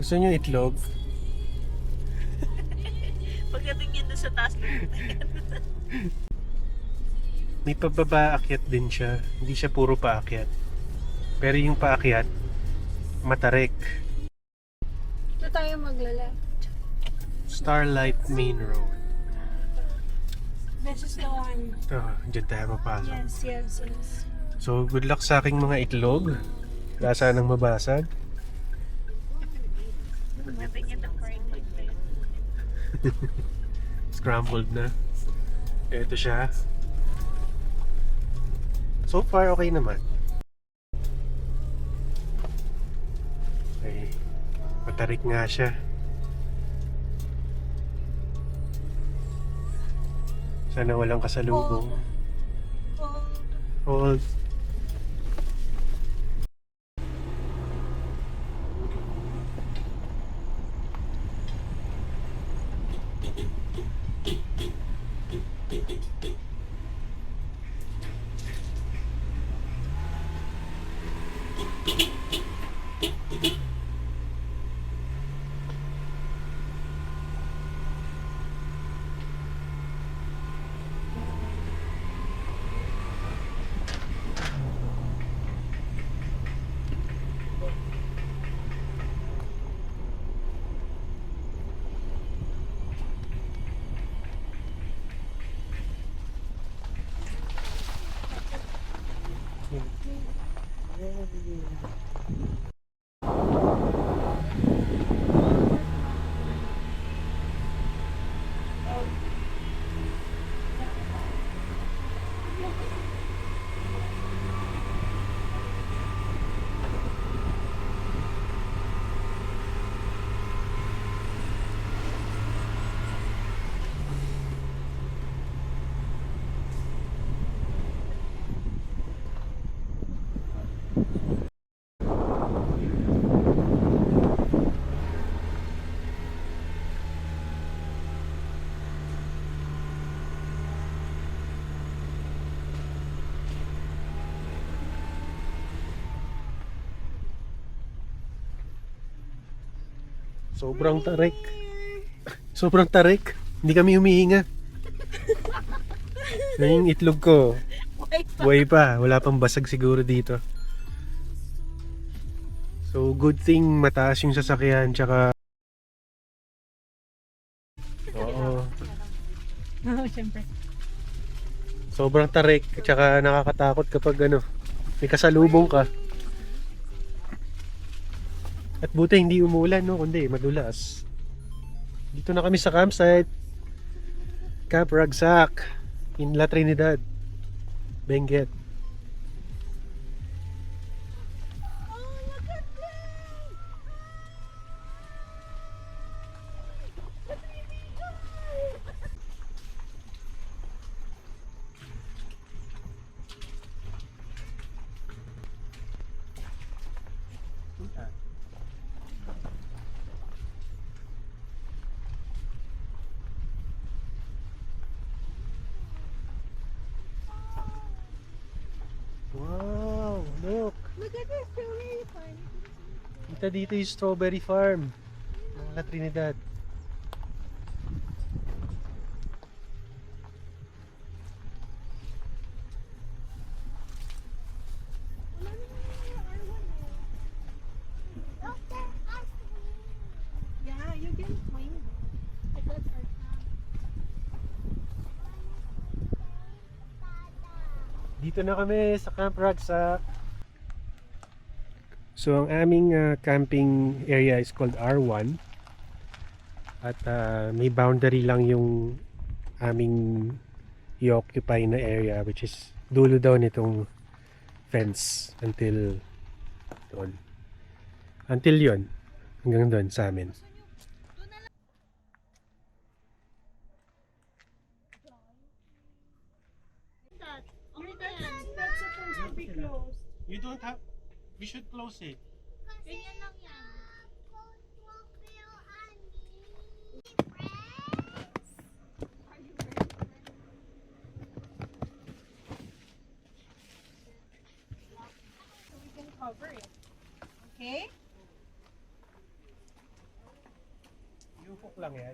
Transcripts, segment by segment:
Gusto niyo itlog? Pagdating yan doon sa taas ng May pababa-akyat din siya. Hindi siya puro paakyat. Pero yung paakyat, matarik. Ito tayo maglala. Starlight Main Road. This is the one. Ito, dyan tayo mapasok. Yes. So, good luck sa aking mga itlog. Wala sanang mabasag. pagdating yan ng fried egg na yun. Scrambled na. Ito siya. So far, okay naman. Ay, matarik nga siya. Sana walang kasalubong. Hold. Sobrang tarik. Sobrang tarik. Hindi kami humihinga. Yan yung itlog ko. Buhay pa. Wala pang basag siguro dito. So, good thing mataas yung sasakyan. Tsaka... Oo. Oo, syempre. Sobrang tarik. Tsaka nakakatakot kapag may kasalubong ka. At buti hindi umulan, no? Kundi madulas. Dito na kami sa campsite. Camp Ragsak in La Trinidad, Benguet. Wow, look. Look at this strawberry farm. Kita dito yung strawberry farm ng La Trinidad. Yeah, you can swing. Because our Dito na kami sa Camp Ragsak. So ang aming camping area is called R1. At may boundary lang yung aming i-occupy na area, which is dulo daw nitong fence until doon. Until yon, hanggang doon sa amin. that's supposed to be closed. You don't have, we should close it. Ganyan lang yan. So we can cover it. Okay? Joke lang yan.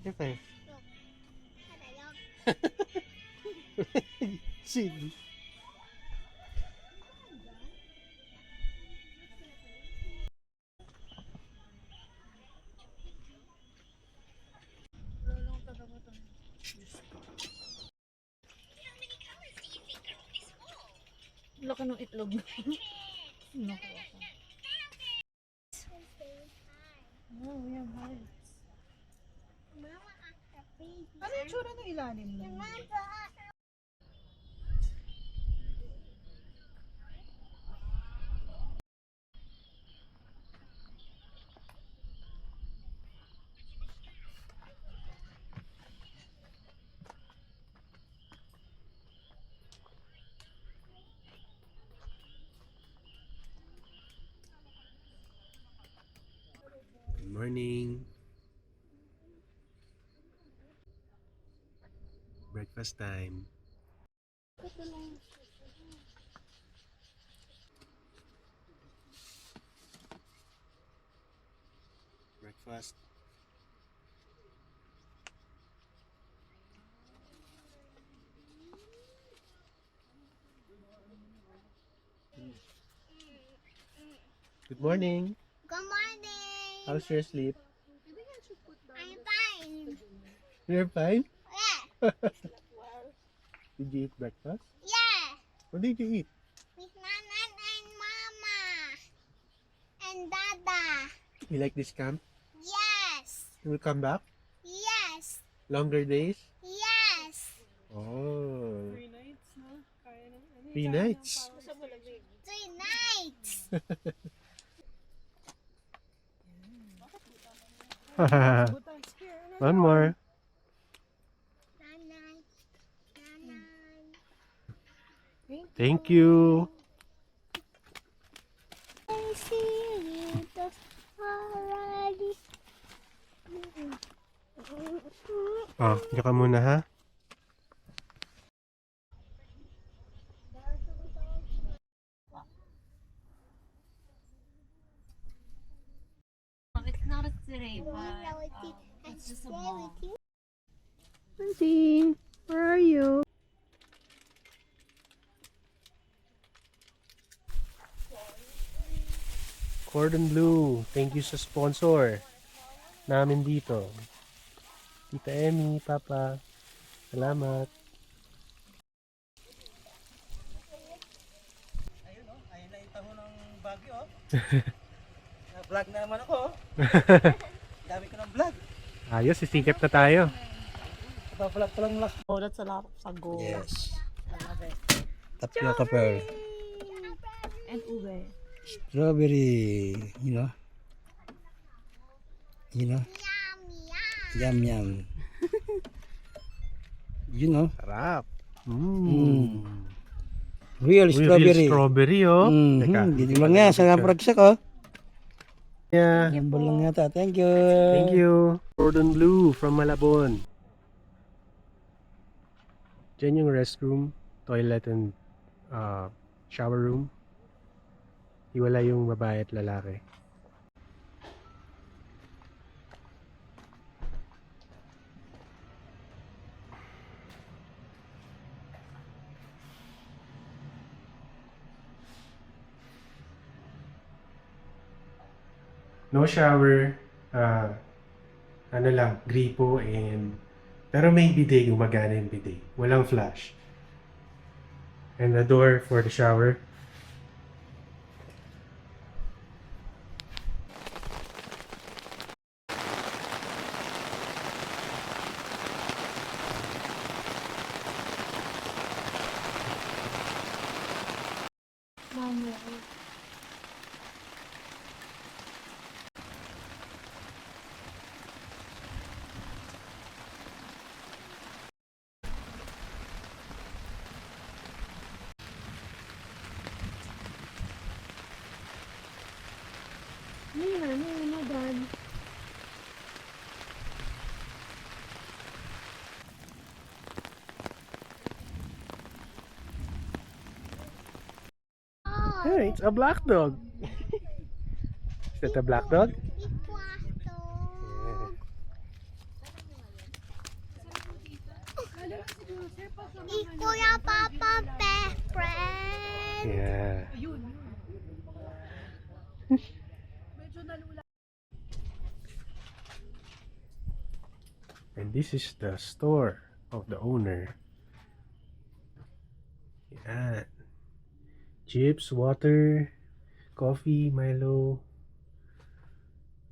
Siyempre. Sid. Laki ng itlog. Oh, we have hearts. Ano yung tsura ng ilalim mo? Good morning. Breakfast time. Breakfast. Good morning. Good morning. How's your sleep? I'm fine. You're fine? Yeah. Did you eat breakfast? Yeah. What did you eat? With Nana and Mama. And Dada. You like this camp? Yes. You will come back? Yes. Longer days? Yes. Oh. 3 nights, no? Kaya na. 3 nights. Basta malamig. 3 nights. One more. Nana. Nana. Thank you. I see it already. Oh, diyan ka muna ha. It's not a city, but It's just a stay mall. with you. Francine, where are you? Cordon Bleu. Thank you sa sponsor namin dito. Tita Emmy, Papa. Salamat. Ayun oh, ayun na yung taho ng Baguio oh. Na-vlog na naman ako oh. Dami ko ng vlog. Ayos, sisikat na tayo. Vlog pa lang last. Oh, that's a lot of sago. Yes. I love it. Tapioca pearl. And ube. Strawberry, you know. Yum, yum. Yum yum. You know. Sarap. Real Uy, strawberry. real strawberry, oh. Teka. Dito lang nga sa napragsak oh. Yeah. Gimbal lang yata. Thank you. Thank you. Cordon Bleu from Malabon. Diyan yung restroom, toilet, and shower room. Hiwala yung babae at lalaki. No shower, ano lang, gripo and Pero may bidet, gumagana yung bidet. Walang flash. And a door for the shower. Hey, it's a black dog. Is that a black dog? Iko yung papa best friend. Yeah. And this is the store of the owner. Yan. Chips, water, coffee, Milo,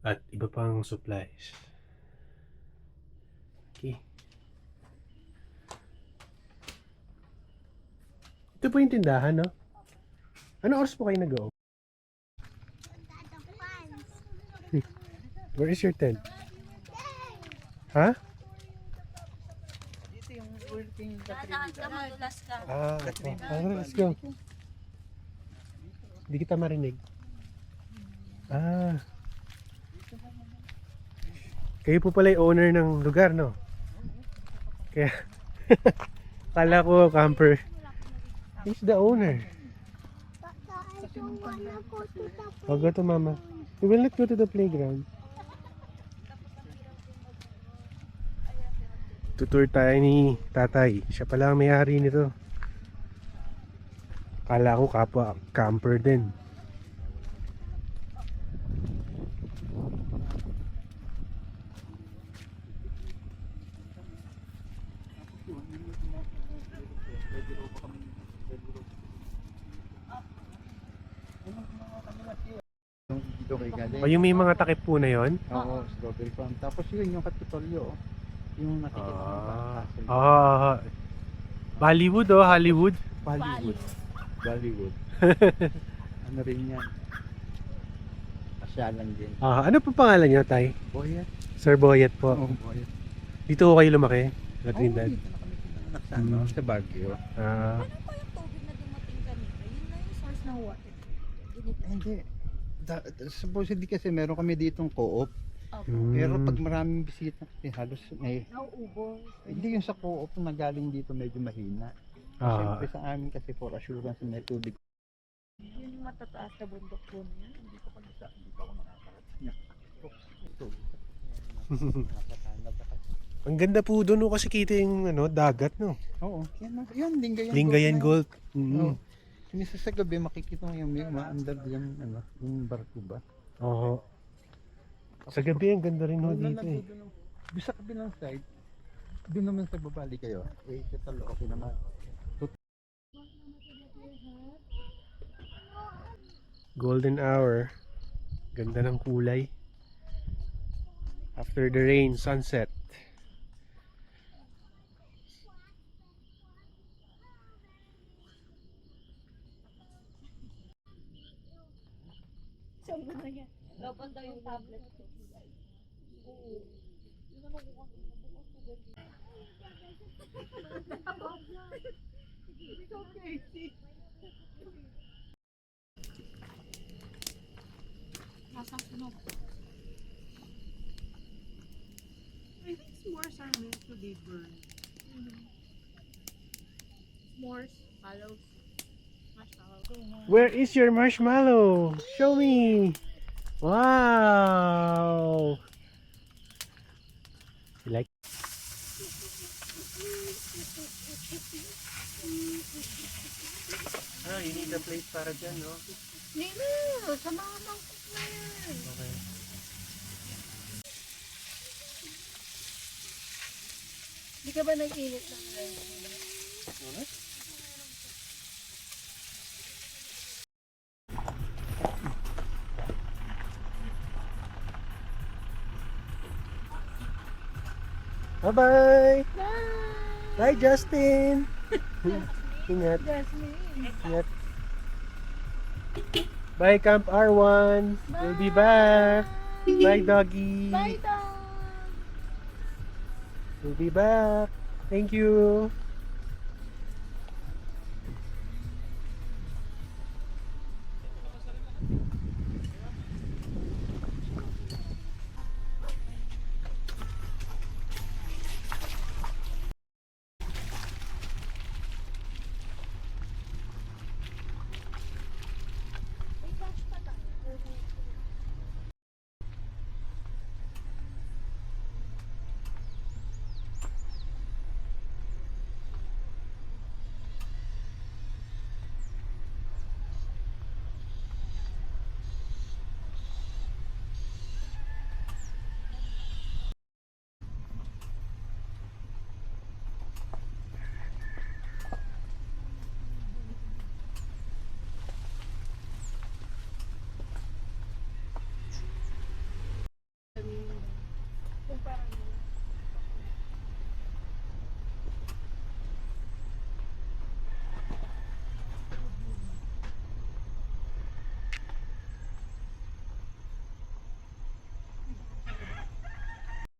at iba pang supplies. Okay. Ito po yung tindahan, no? Ano oras po kayo nag-go? Where is your tent? Ha? Dito yung working Dahan ka, madulas ka. Let's go. Hindi kita marinig. Kayo po pala yung owner ng lugar, no? Kaya, kala ko camper. He's the owner. I don't wanna go to the I'll go to mama. We will not go to the playground. Tutur tayo ni tatay. Siya pala ang may-ari nito. Kala ko kapwa camper din. dito kay galing. O yung may mga takip po na yon? Oo, strawberry farm. Tapos yun yung Kapitolyo. Yung nakikita ng castle. Bollywood Hollywood. Bollywood. Bollywood. Ano rin yan? Pasyalan din. Ano po pangalan niyo, tay? Boyet. Sir Boyet po. Oo, Boyet. Dito ko kayo lumaki? La Trinidad. Dito na kami pinanganak sa, ano, sa Baguio. Ah, Ano po yung tubig na dumating kanina? Yun na yung source ng water. Hindi. Supposedly kasi meron kami ditong co-op. mm. Pero pag maraming bisita kasi halos may... Nauubos. Hindi yung sa co-op na galing dito medyo mahina. Siyempre sa amin kasi for assurance may tubig. Yung matataas na bundok po na yun. Hindi ko pa ako nakakarating. Ang ganda po doon, no, kasi kita yung dagat, no? Oo. Yan, Lingayen Gold. Oo. Minsan sa gabi makikita mo yung maandar yung yung barko ba? Oo. Sa gabi, ang ganda rin ho dito eh. Doon sa kabilang side, doon naman sa babali kayo. Sa talo, okay naman. Golden hour. Ganda ng kulay. After the rain, sunset. Lopan daw yung tablet ko. Nasang sunog. I think s'mores are meant to be burned. S'mores, follows, marshmallow. Where is your marshmallow? Show me. Wow. You like? You need a plate para dyan, no? Nino, sa mga mangkok na yan. Okay. Hindi ka ba nag-init ng rice? Bye-bye! Bye! Bye, Justin! Ingat. Jasmine. Ingat. Bye, Camp R1. We'll be back. Bye, doggy. Bye, dog! We'll be back. Thank you.